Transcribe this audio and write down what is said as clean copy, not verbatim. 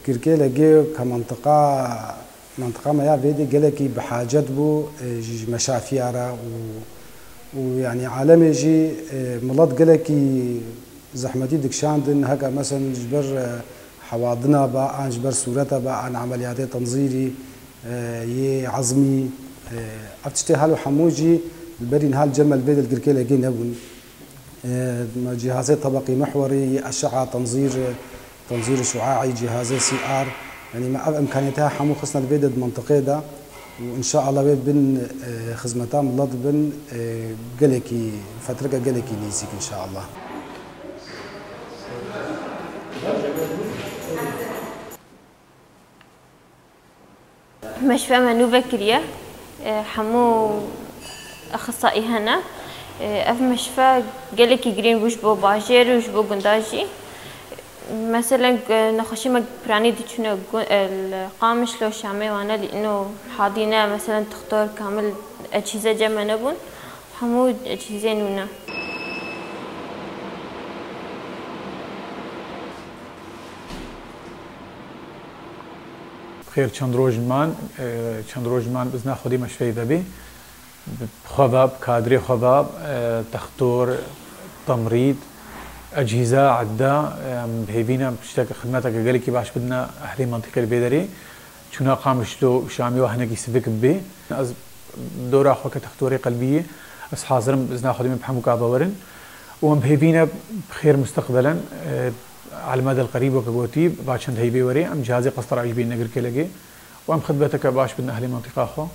كركي لقي منطقة ما يفيدي قالكي بحاجات بو مشافيارة ويعني عالمي جي ملات قالكي زحمتي دكشاندن هكا مثلا جبر حواضنا بقى جبر صورتها بقى عن عمليات تنظيري ي عظمي افتشتي هالو حموجي البرين هالجمل بيد الكركي لقي نبون جهازي طبقي محوري أشعة تنظير شعاعي جهازي CR يعني ما بإمكانيتها حمو خصنا البيد منطقة ده وإن شاء الله بيد بن خدمتها ملات بن قلكي فترة قلكي نيزيك إن شاء الله. مشفى منوفا كريا حمو أخصائي هنا اف مشفى قالك جرين وش بو باجير وش بو قنداجي مثلا نخشي ما براني دي شنو القامش لو شامي وانا لانه حاضينا مثلا تختار كامل اجهزه جمع نبون حمود اجهزه نونا خير چند روز مان بزنا خودی مشفى دبي خباب كادري خباب تختور تمريض أجهزة عدة بهيفينا بشتاك خدماتك قالكي باش بدنا أهلي منطقة البيدري شونا قامش له شامي وهناك يسفك بي از دورة أخوك تختوري قلبية بس حاضرم بزنا خدمة بحمو كابورن وم بهيفينا بخير مستقبلا على المدى القريب وكبوتي باشند هيبي وري أم جهازي قصر عجبين نقر كلاجي وأم خدمتك باش بدنا أهلي منطقة أخو